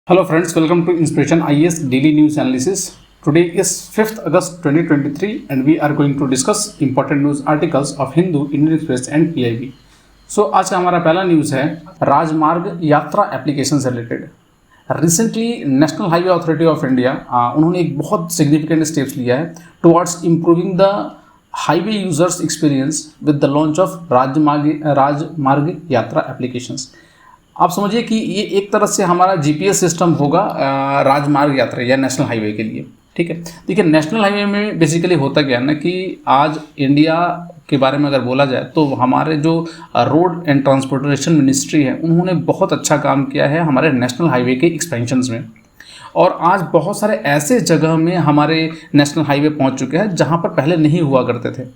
Hello friends, welcome to Inspiration IAS Daily News Analysis. Today is 5th August 2023 and we are going to discuss important news articles of Hindu, Indian Express and PIB. आज का हमारा पहला news है राजमार्ग यात्रा application से related. Recently national highway authority of India उन्होंने एक बहुत सिग्निफिकेंट स्टेप्स लिया है towards improving the highway users experience with the launch of राजमार्ग यात्रा एप्लीकेशंस। आप समझिए कि ये एक तरह से हमारा जीपीएस सिस्टम होगा राजमार्ग यात्रा या नेशनल हाईवे के लिए। ठीक है, देखिए नेशनल हाईवे में बेसिकली होता क्या है ना कि आज इंडिया के बारे में अगर बोला जाए तो हमारे जो रोड एंड ट्रांसपोर्टेशन मिनिस्ट्री है उन्होंने बहुत अच्छा काम किया है हमारे नेशनल हाईवे के एक्सपेंशंस में। और आज बहुत सारे ऐसे जगह में हमारे नेशनल हाईवे पहुंच चुके हैं जहां पर पहले नहीं हुआ करते थे।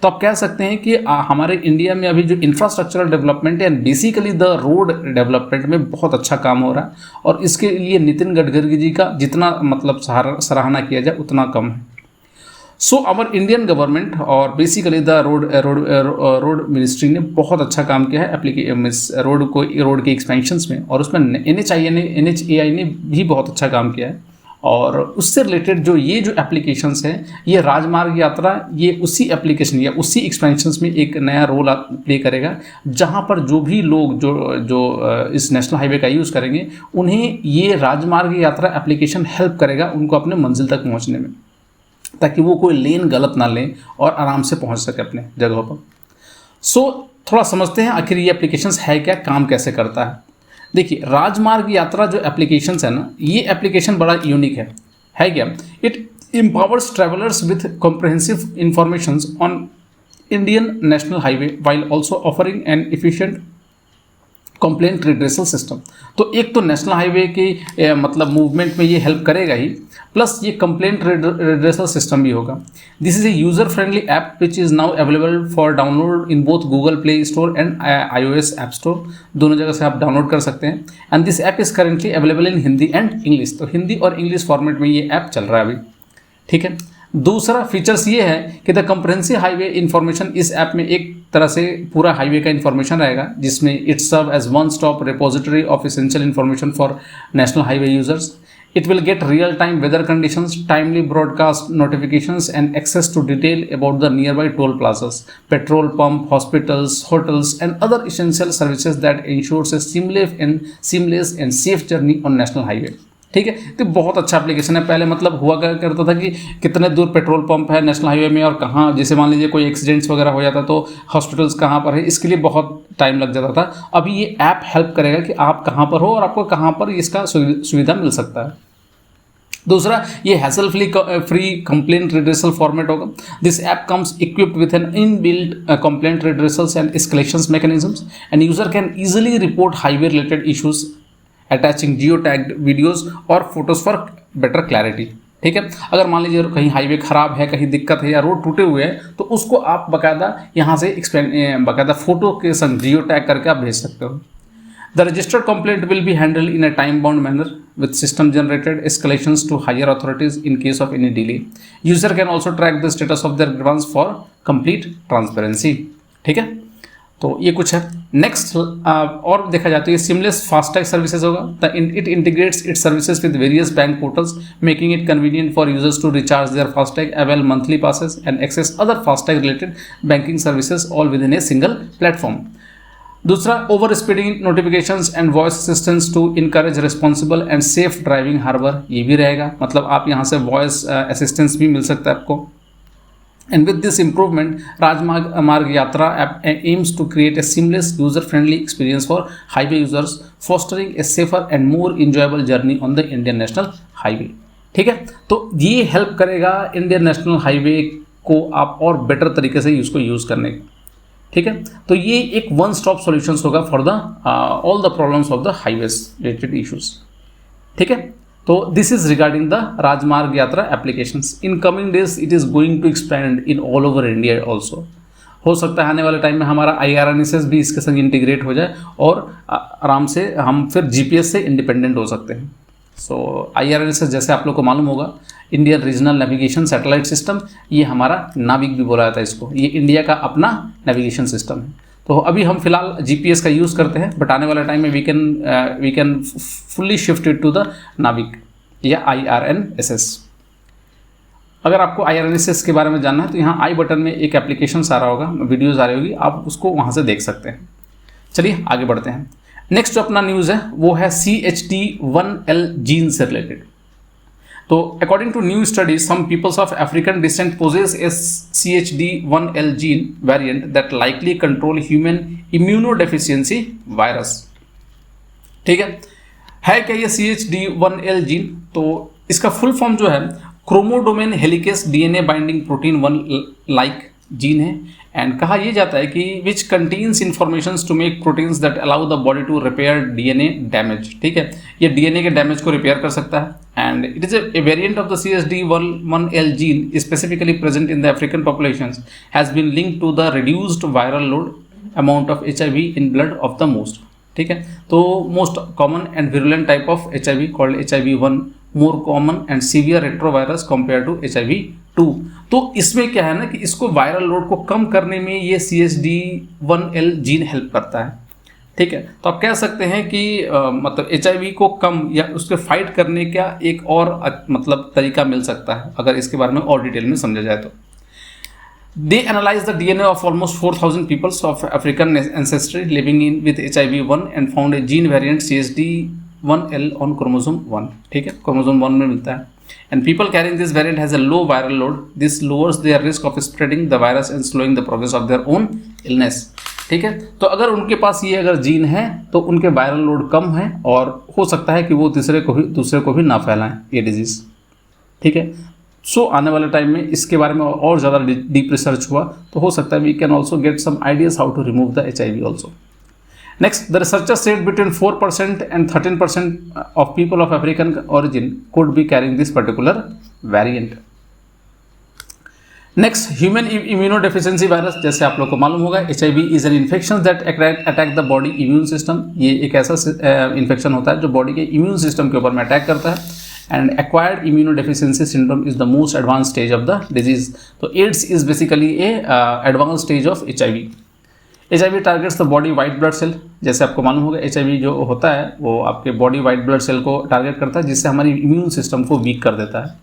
तो आप कह सकते हैं कि हमारे इंडिया में अभी जो इंफ्रास्ट्रक्चरल डेवलपमेंट है बेसिकली द रोड डेवलपमेंट में बहुत अच्छा काम हो रहा है और इसके लिए नितिन गडकरी जी का जितना मतलब सराहना किया जाए उतना कम है। सो आवर इंडियन गवर्नमेंट और बेसिकली द रोड मिनिस्ट्री ने बहुत अच्छा काम किया है रोड के एक्सपेंशंस में, और उसमें NHAI ने भी बहुत अच्छा काम किया है। और उससे रिलेटेड जो एप्लीकेशंस हैं ये राजमार्ग यात्रा ये उसी एप्लीकेशन या उसी एक्सपेंशंस में एक नया रोल प्ले करेगा, जहां पर जो भी लोग जो इस नेशनल हाईवे का यूज़ करेंगे उन्हें ये राजमार्ग यात्रा एप्लीकेशन हेल्प करेगा उनको अपने मंजिल तक पहुंचने में, ताकि वो कोई लेन गलत ना लें और आराम से पहुंच सके अपने जगहों पर। थोड़ा समझते हैं आखिर ये एप्लीकेशंस है क्या, काम कैसे करता है। देखिए राजमार्ग यात्रा जो एप्लीकेशंस है ना, ये एप्लीकेशन बड़ा यूनिक है क्या। It empowers travellers with comprehensive informations on Indian national highway while also offering N efficient complaint redressal system. तो एक तो नेशनल हाईवे के मतलब मूवमेंट में ये हेल्प करेगा ही, प्लस ये कंप्लेंट रिड्रेसल सिस्टम भी होगा। This is a user friendly app which is now available for download in both Google play store and iOS app store, दोनों जगह से आप डाउनलोड कर सकते हैं। And this app is currently available in Hindi and English. तो हिंदी और English format में ये ऐप चल रहा है अभी। ठीक है, दूसरा फीचर्स ये है कि द कंप्रहेंसिव हाईवे इन्फॉर्मेशन, इस ऐप में एक तरह से पूरा हाईवे का इन्फॉर्मेशन रहेगा जिसमें it serve as one stop repository of essential information for national highway users. It will get real-time weather conditions, timely broadcast notifications and access to detail about the nearby toll plazas, petrol pump, hospitals, hotels and other essential services that ensures a seamless and safe journey on national highway। ठीक है, तो बहुत अच्छा application है। पहले मतलब हुआ करता था कि कितने दूर पेट्रोल पंप है नेशनल हाईवे में और कहाँ, जैसे मान लीजिए कोई एक्सीडेंट्स वगैरह हो जाता तो हॉस्पिटल्स कहाँ पर है, इसके लिए बहुत टाइम लग जाता था। अभी ये ऐप हेल्प करेगा कि आप कहाँ पर हो और आपको कहाँ पर इसका सुविधा मिल सकता है। दूसरा, ये hassle free complaint redressal format होगा। This app comes equipped with an inbuilt complaint redressals and escalations mechanisms and user can easily report highway related issues attaching geo tagged videos और फोटोज़ फॉर बेटर क्लैरिटी। ठीक है, अगर मान लीजिए कहीं highway ख़राब है, कहीं दिक्कत है या रोड टूटे हुए हैं तो उसको आप बाकायदा यहाँ से बाकायदा फोटो के संग जियो टैग करके आप भेज सकते हो। The registered complaint will be handle in a time bound manner with system generated escalations to higher authorities in case of any delay. User can also track the status of their grievance for complete transparency. ठीक है, तो ये कुछ है। Next और देखा जाए तो ये सीमलेस फास्टैग सर्विसेज होगा। It integrates its services with various bank portals making it convenient for users to recharge their FASTag, avail monthly passes and access other FASTag related banking services all within a single platform. दूसरा, over speeding notifications and voice assistance to encourage responsible and safe driving harbour, ये भी रहेगा। मतलब आप यहाँ से voice assistance भी मिल सकता है आपको। And with this improvement Rajmarg Yatra aims to create a seamless user friendly experience for highway users, fostering a safer and more enjoyable journey on the Indian national highway. ठीक है, तो ये हेल्प करेगा इंडियन नेशनल हाईवे को आप और better तरीके से इसको यूज़ करने का। ठीक है, तो ये एक वन स्टॉप सॉल्यूशंस होगा for the all the problems of the highways related issues. ठीक है, तो this is regarding the Rajmarg Yatra applications. In coming days it is going to expand in all over India also. हो सकता है आने वाले time में हमारा IRNSS भी इसके संग इंटीग्रेट हो जाए और आराम से हम फिर GPS से इंडिपेंडेंट हो सकते हैं। IRNSS जैसे आप लोग को मालूम होगा, Indian regional navigation satellite system, ये हमारा नाविक भी बोला जाता है इसको, ये इंडिया का अपना नेविगेशन सिस्टम है। तो अभी हम फिलहाल जीपीएस का यूज़ करते हैं, बट आने वाले टाइम में we can fully shift it to the NavIC या IRNSS। अगर आपको IRNSS के बारे में जानना है तो यहाँ आई बटन में एक एप्लीकेशन आ रहा होगा, वीडियोज़ आ रही होगी, आप उसको वहाँ से देख सकते हैं। चलिए आगे बढ़ते हैं। नेक्स्ट जो अपना न्यूज़ है वो है CHD1L जीन से रिलेटेड। तो according to new study some peoples of African descent possess a CHD1L gene variant that likely control human immunodeficiency virus. ठीक है क्या ये CHD1L जीन? तो इसका फुल फॉर्म जो है chromodomain helicase DNA binding protein 1 like gene है, and कहा यह जाता है कि which contains informations to make proteins that allow the body to repair DNA damage. ठीक है, ये DNA के डैमेज को रिपेयर कर सकता है, and it is a variant of the CHD1L gene specifically present in the African populations has been linked to the reduced viral load amount of HIV in blood of the most. ठीक है, तो most common and virulent type of HIV called HIV1 more common and severe retrovirus compare to HIV2। तो इसमें क्या है ना कि इसको वायरल लोड को कम करने में ये CHD1L जीन हेल्प करता है। ठीक है, तो आप कह सकते हैं कि मतलब HIV को कम या उसके फाइट करने का एक और मतलब तरीका मिल सकता है, अगर इसके बारे में और डिटेल में समझा जाए तो। They analyzed the DNA of almost 4,000 peoples of African ancestry living in with HIV1 and found a gene variant CHD1L on chromosome 1. ठीक है, chromosome 1 में मिलता है, and people carrying this variant has a low viral load. This lowers their risk of spreading the virus and slowing the progress of their own illness. ठीक है, तो अगर उनके पास ये अगर जीन है तो उनके वायरल लोड कम है और हो सकता है कि वो दूसरे को भी ना फैलाएं ये डिजीज़। ठीक है, सो आने वाले टाइम में इसके बारे में और ज़्यादा डीप रिसर्च हुआ तो हो सकता है we can also get some ideas how to remove the HIV also. Next, the researcher said between 4% and 13% of people of African origin could be carrying this particular variant. Next, human immunodeficiency virus, जैसे आप लोग को मालूम होगा HIV is an infection that attack the body immune system. ये एक ऐसा infection होता है जो बॉडी के इम्यून सिस्टम के ऊपर में अटैक करता है, and acquired immunodeficiency syndrome is the most advanced stage of the disease. तो AIDS is basically a advanced stage of HIV. HIV targets the body white blood cell। जैसे आपको मालूम होगा HIV जो होता है वो आपके बॉडी वाइट ब्लड सेल को टारगेट करता है, जिससे हमारी इम्यून सिस्टम को वीक कर देता है,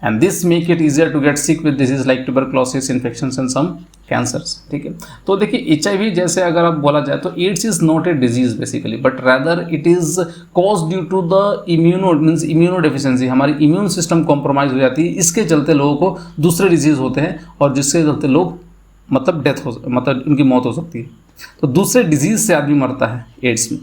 and this make it easier to get sick with disease like tuberculosis, infections and some cancers. ठीक है, तो देखिए HIV जैसे अगर आप बोला जाए तो AIDS is not a disease basically, but rather it is cause due to the immunodeficiency. हमारी इम्यून सिस्टम कॉम्प्रोमाइज हो जाती है, इसके चलते लोगों को दूसरे डिजीज होते हैं और जिसके चलते लोग मतलब उनकी मौत हो सकती है। तो दूसरे डिजीज से आदमी मरता है एड्स में।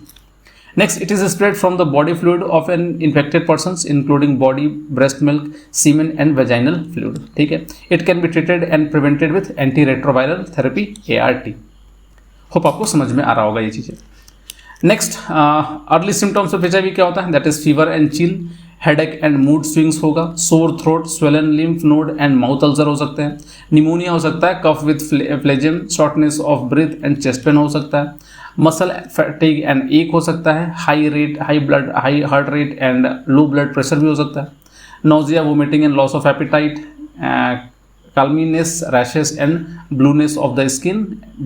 Next, it is spread from the body fluid of an infected persons including body, breast milk, semen and vaginal fluid. ठीक है, it can be treated and prevented with anti retroviral therapy ART। होप आपको समझ में आ रहा होगा ये चीज़ें। Next, early symptoms of HIV क्या होता है? That is fever and chill, headache and mood swings होगा, sore throat, swollen lymph node and mouth ulcer हो सकते हैं, निमोनिया हो सकता है, cough with phlegm, shortness of breath and chest pain हो सकता है, मसल फैटिग एंड एक हो सकता है, high heart rate and low blood pressure भी हो सकता है, nausea, vomiting and loss of appetite, calminess, rashes and blueness of the skin,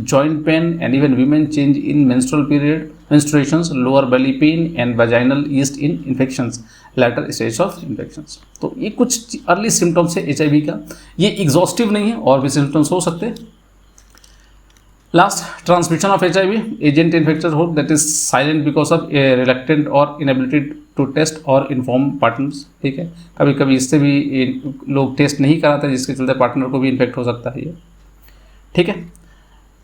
joint pain, and even women change in menstruations, lower belly pain and vaginal yeast in infections, latter stage of infections। तो ये कुछ early symptoms है HIV का, ये exhaustive नहीं है और भी सिम्टम्स हो सकते हैं। Last, transmission of HIV, agent infected हो that is silent because of reluctant और इनएबिलिटी टू टेस्ट और इन्फॉर्म पार्टनर्स। ठीक है, कभी कभी इससे भी लोग टेस्ट नहीं कराते जिसके चलते पार्टनर को भी इन्फेक्ट हो सकता है ये। ठीक है,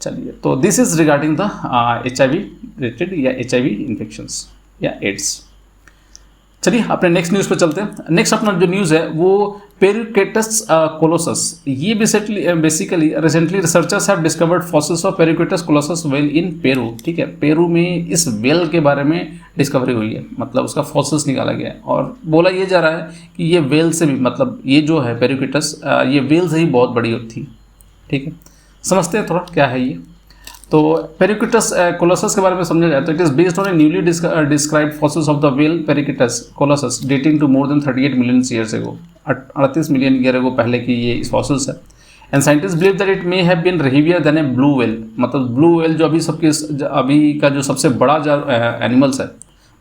चलिए, तो this is regarding the HIV related या HIV इन्फेक्शंस या एड्स। चलिए अपने नेक्स्ट न्यूज़ पे चलते हैं। नेक्स्ट अपना जो न्यूज़ है वो पेरिक्वेटस कोलोसस। ये basically recently researchers have discovered fossils of Perucetus colossus whale in Peru. ठीक है, पेरू में इस वेल के बारे में डिस्कवरी हुई है, मतलब उसका फॉसिल्स निकाला गया है और बोला ये जा रहा है कि ये वेल से भी, मतलब ये जो है पेरिक्वेटस ये वेल से ही बहुत बड़ी थी। ठीक है, समझते हैं थोड़ा क्या है ये। तो पेरिक्वेटस कोलोसस के बारे में समझा जाए तो it is based on a newly described fossils of the whale Perucetus colossus dating to more than 38 million years ago, 38 million year ago पहले की ये फॉसिल्स है। And scientist believe that it may have been heavier than a blue whale, मतलब blue whale जो अभी का जो सबसे बड़ा जो एनिमल्स है,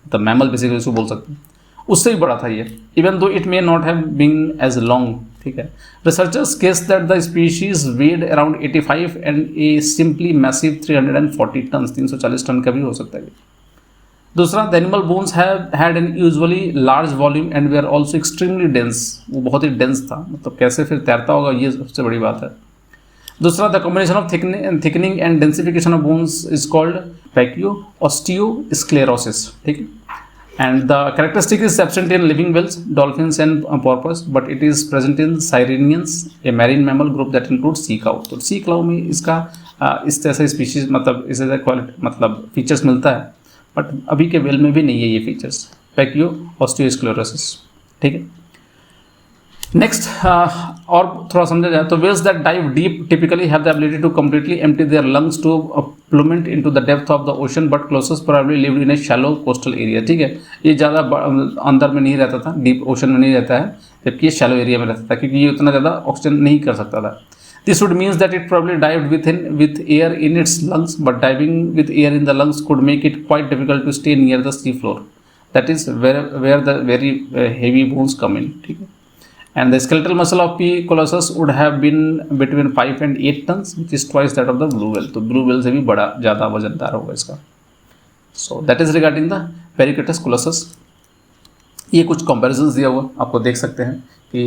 मतलब मैमल बेसिकली उसको बोल सकते हैं, उससे ही बड़ा था ये, even though it may not have been as long. ठीक है, researchers guess that the species weighed around 85 and a simply massive 340 ton, 340 ton का भी हो सकता है। दूसरा, the animal bones have had unusually large volume and they are also extremely dense, वो बहुत ही डेंस था, मतलब कैसे फिर तैरता होगा, ये सबसे बड़ी बात है। दूसरा, the combination of thickening and densification of bones is called pachyosteosclerosis. ठीक है, and the characteristic is absent in living whales, dolphins and porpoise, but it is present in sirenians, a marine mammal group that includes sea cow। तो sea cow में इसका इस तरह से species मतलब इस तरह क्वालिटी मतलब फीचर्स मिलता है, बट अभी के वेल में भी नहीं है ये फीचर्स, पैकियो ऑस्टियोस्क्लेरोसिस। ठीक है, नेक्स्ट और थोड़ा समझा जाए तो whales that dive deep typically have the ability to completely empty their lungs to plummet into the depth of the ocean, but closest probably lived in a shallow coastal area. ठीक है, ये ज़्यादा अंदर में नहीं रहता था, डीप ओशन में नहीं रहता है, जबकि ये शैलो एरिया में रहता था, क्योंकि ये उतना ज़्यादा ऑक्सीजन नहीं कर सकता था। This would means that it probably dived with air in its lungs, but diving with air in the lungs could make it quite difficult to stay near the sea floor. That is where the very heavy bones come in. ठीक है, and the skeletal muscle of P. colossus would have been between 5 and 8 tons, which is twice that of the blue whale। तो blue whale से भी बड़ा ज़्यादा वजनदार होगा इसका। So that is regarding the Perichatus colossus। ये कुछ comparisons दिया हुआ आपको देख सकते हैं कि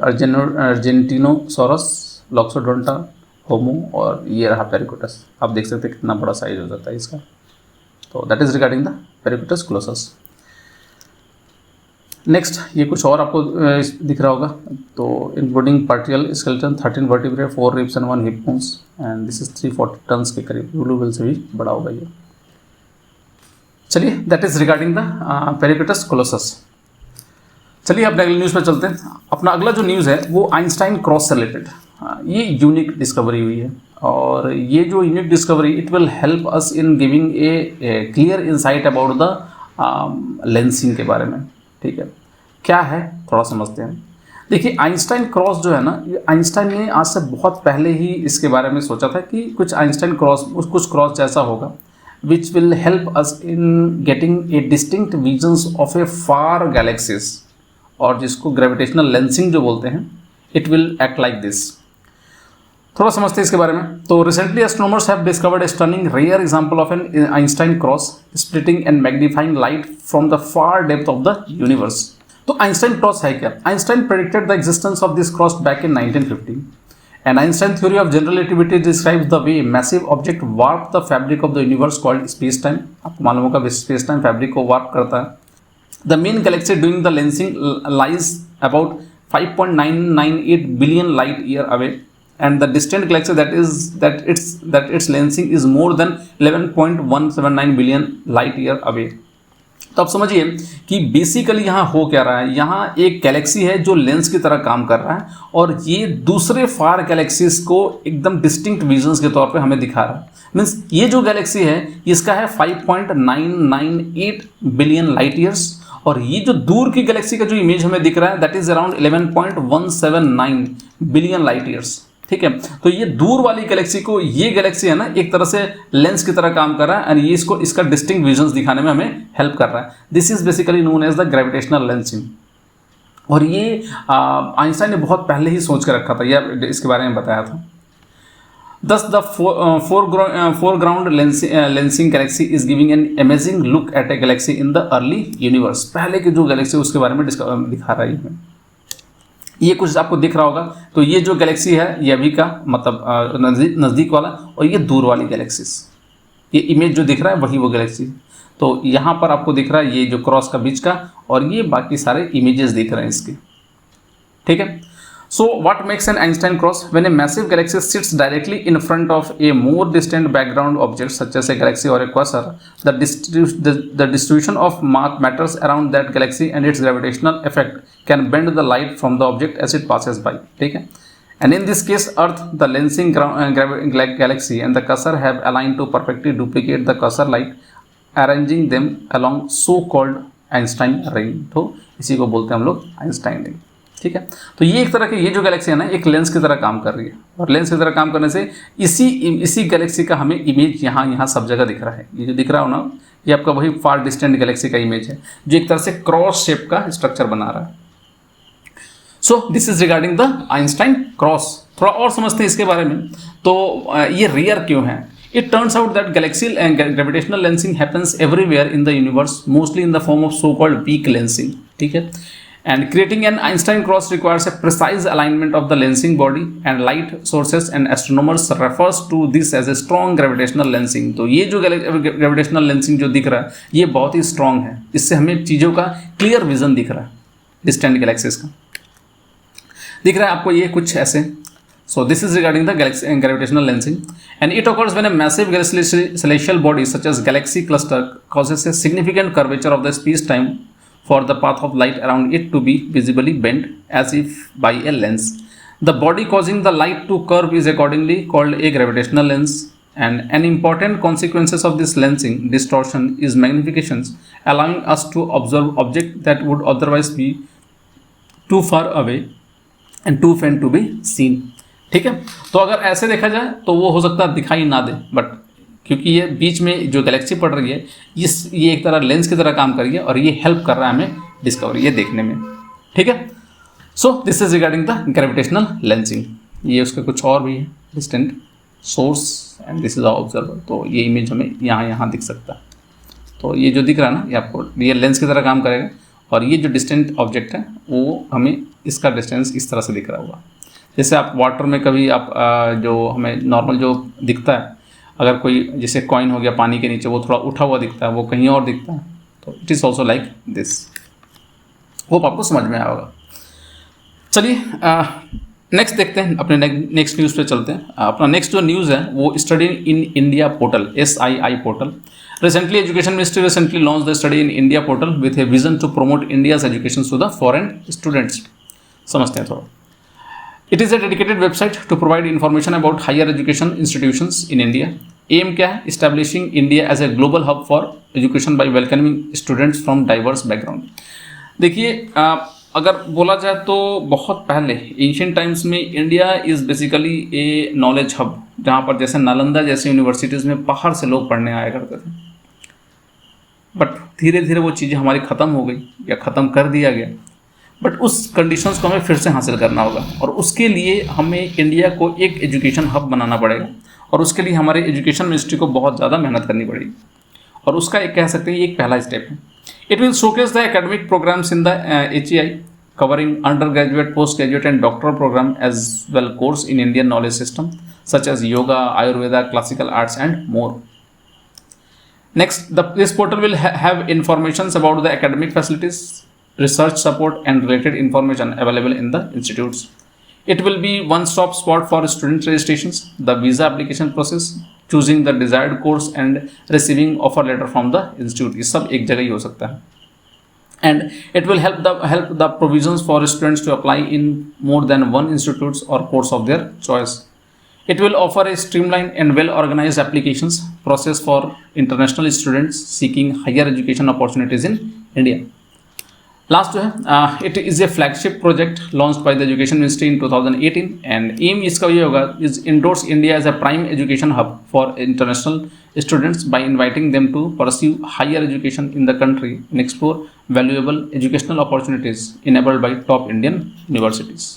अर्जेंटिनोसॉरस, लॉक्सोडोंटा, होमो और ये रहा पेरिकोटस। आप देख सकते हैं कितना बड़ा साइज हो जाता है इसका। तो that is regarding the Perucetus colossus. Next, ये कुछ और आपको दिख रहा होगा, तो including partial skeleton, 13 vertebrae, 4 ribs and 1 hip bones, and this is 340 tons के करीब। ब्लू व्हेल से भी बड़ा होगा ये। चलिए, that is regarding the Perucetus colossus. चलिए अपने अगले न्यूज़ पर चलते हैं। अपना अगला जो न्यूज़ है वो आइंस्टाइन क्रॉस से रिलेटेड। ये यूनिक डिस्कवरी हुई है, और ये जो unique discovery it will help us in giving a clear insight about the lensing के बारे में। ठीक है, क्या है थोड़ा समझते हैं। देखिए, आइंस्टाइन क्रॉस जो है ना, ये आइंस्टाइन ने आज से बहुत पहले ही इसके बारे में सोचा था कि कुछ आइंस्टाइन क्रॉस, कुछ क्रॉस जैसा होगा, which will help us in getting a distinct visions of a far galaxies, और जिसको ग्रेविटेशनल लेंसिंग जो बोलते हैं, it will act like this. थोड़ा समझते हैं इसके बारे में। तो recently astronomers have discovered a stunning rare example of an Einstein cross splitting and magnifying light from the far depth of the universe. तो आइंस्टाइन क्रॉस है क्या? Einstein predicted the existence of this cross back in 1950, and Einstein theory of general relativity describes the way massive object warp the fabric of the universe called space time. आपको मालूम होगा space time fabric को warp करता है। The main Galaxy doing the lensing lies about 5.998 billion light year away, and the distant galaxy that its lensing is more than 11.179 billion light year away। तो आप समझिए कि बेसिकली यहाँ हो क्या रहा है। यहाँ एक गैलेक्सी है जो लेंस की तरह काम कर रहा है, और ये दूसरे फार गैलेक्सीज को एकदम डिस्टिंक्ट विजन्स के तौर पे हमें दिखा रहा है। मीन्स ये जो गैलेक्सी है इसका है 5.998 बिलियन लाइट ईयर्स, और ये जो दूर की गैलेक्सी का जो इमेज हमें दिख रहा है that is around 11.179 billion light years. ठीक है, तो ये दूर वाली गैलेक्सी को, ये गैलेक्सी है ना, एक तरह से लेंस की तरह काम कर रहा है, और ये इसका डिस्टिंक्ट विजन्स दिखाने में हमें हेल्प कर रहा है। This is basically known as the gravitational lensing. और ये आइंस्टाइन ने बहुत पहले ही सोच कर रखा था, यह इसके बारे में बताया था। Thus, the foreground lensing galaxy is giving an amazing look at a galaxy in the early universe। पहले की जो गैलेक्सी उसके बारे में दिखा रहा है। ये कुछ आपको दिख रहा होगा। तो ये जो गैलेक्सी है ये अभी का मतलब नज़दीक वाला, और ये दूर वाली गैलेक्सीज, ये इमेज जो दिख रहा है वही वो गैलेक्सी। तो यहाँ पर आपको दिख रहा है ये जो क्रॉस का बीच का, और ये बाकी सारे इमेजेस दिख रहे हैं इसके। ठीक है, so what makes an Einstein cross? When a massive galaxy sits directly in front of a more distant background object such as a galaxy or a quasar, the distribution of matters around that galaxy and its gravitational effect can bend the light from the object as it passes by। ठीक है, and in this case Earth, the lensing galaxy and the quasar have aligned to perfectly duplicate the quasar light, arranging them along so called Einstein ring। तो इसी को बोलते हैं हम लोग Einstein ring. ठीक है। तो ये एक तरह की ये जो गैलेक्सी है ना एक लेंस की तरह काम कर रही है, और लेंस की तरह काम करने से इसी गैलेक्सी का हमें इमेज यहाँ सब जगह दिख रहा है। ये जो दिख रहा हो ना ये आपका वही फार डिस्टेंट गैलेक्सी का इमेज है जो एक तरह से क्रॉस शेप का स्ट्रक्चर बना रहा है। So this is regarding the Einstein cross. थोड़ा और समझते हैं इसके बारे में। तो ये रेयर क्यों है? It turns out that galaxial and gravitational lensing happens everywhere in the universe, mostly in the form of so-called weak lensing. ठीक है? And creating an Einstein cross requires a precise alignment of the lensing body and light sources, and astronomers refers to this as a strong gravitational lensing. तो ये जो gravitational lensing जो दिख रहा है ये बहुत ही strong है, इससे हमें चीज़ों का clear vision दिख रहा है distant galaxies का। दिख रहा है आपको ये कुछ ऐसे। So this is regarding the galaxy and gravitational lensing, and it occurs when a massive celestial body such as galaxy cluster causes a significant curvature of the space-time for the path of light around it to be visibly bent as if by a lens. The body causing the light to curve is accordingly called a gravitational lens, and an important consequences of this lensing distortion is magnifications, allowing us to observe objects that would otherwise be too far away and too faint to be seen. ठीक है। तो अगर ऐसे देखा जाए तो वो हो सकता है दिखाई ना दे, बट क्योंकि ये बीच में जो गैलेक्सी पड़ रही है ये एक तरह लेंस की तरह काम कर रही है और ये हेल्प कर रहा है हमें डिस्कवरी ये देखने में। ठीक है। So this is regarding the gravitational lensing. ये उसका कुछ और भी है, distant source and this is a observer. तो ये इमेज हमें यहाँ दिख सकता है। तो ये जो दिख रहा है ना ये आपको ये लेंस की तरह काम करेगा, और ये जो डिस्टेंट ऑब्जेक्ट है वो हमें इसका डिस्टेंस इस तरह से दिख रहा होगा। जैसे आप वाटर में कभी आप जो हमें नॉर्मल जो दिखता है, अगर कोई जैसे कॉइन हो गया पानी के नीचे वो थोड़ा उठा हुआ दिखता है, वो कहीं और दिखता है, तो it is also like this. Hope आपको समझ में आया होगा। चलिए नेक्स्ट देखते हैं, अपने नेक्स्ट न्यूज़ पे चलते हैं। अपना नेक्स्ट जो न्यूज़ है वो study in India portal SII portal. Recently education ministry recently launch the study in India portal with a vision to promote India's education to the foreign students. समझते हैं थोड़ा। It is a dedicated website to provide information about higher education institutions in India. Aim क्या है? Establishing India as a global hub for education by welcoming students from diverse background. देखिए अगर बोला जाए तो बहुत पहले एंशियंट टाइम्स में India is basically A knowledge hub, जहाँ पर जैसे नालंदा जैसे यूनिवर्सिटीज़ में बाहर से लोग पढ़ने आया करते थे। बट धीरे धीरे वो चीज़ें हमारी ख़त्म हो गई या ख़त्म कर दिया गया। बट उस कंडीशंस को हमें फिर से हासिल करना होगा, और उसके लिए हमें इंडिया को एक एजुकेशन हब बनाना पड़ेगा, और उसके लिए हमारे एजुकेशन मिनिस्ट्री को बहुत ज़्यादा मेहनत करनी पड़ेगी। और उसका एक कह सकते हैं ये एक पहला स्टेप है। It will showcase the academic programs in the HEI covering undergraduate, postgraduate and doctoral program as well course in Indian knowledge system such as yoga, Ayurveda, classical arts and more. Next, this portal will have informations about the academic facilities, research support and related information available in the institutes. It will be one-stop spot for student registrations, the visa application process, choosing the desired course and receiving offer letter from the institute. ये सब एक जगह ही हो सकता है. And it will help the provisions for students to apply in more than one institutes or course of their choice. It will offer a streamlined and well-organized applications process for international students seeking higher education opportunities in India. Last जो है, it is a flagship project launched by the Education Ministry in 2018 and aim इसका ये होगा is endorse India as a prime education hub for international students by inviting them to pursue higher education in the country and explore valuable educational opportunities enabled by top Indian universities.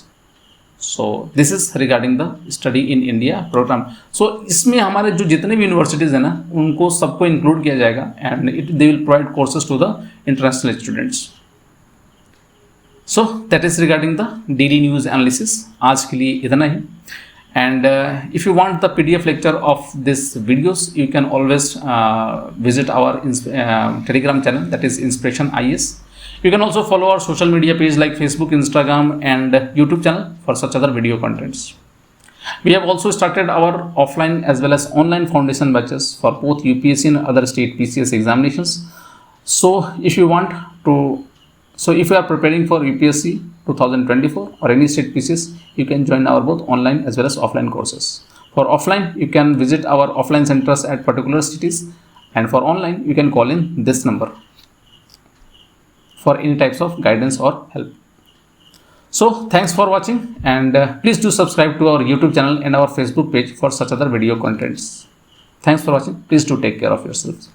So this is regarding the study in India program. So इसमें हमारे जो जितने भी universities हैं ना उनको सबको include किया जाएगा and they will provide courses to the international students. So that is regarding the daily news analysis. आज के लिए इतना ही. And if you want the PDF lecture of this videos, you can always visit our Telegram channel, that is Inspiration IS. You can also follow our social media page like Facebook, Instagram and YouTube channel for such other video contents. We have also started our offline as well as online foundation batches for both UPSC and other state PCS examinations. So if you are preparing for UPSC 2024 or any state PCS, you can join our both online as well as offline courses. For offline, you can visit our offline centers at particular cities, and for online, you can call in this number for any types of guidance or help. So thanks for watching, and please do subscribe to our YouTube channel and our Facebook page for such other video contents. Thanks for watching. Please do take care of yourselves.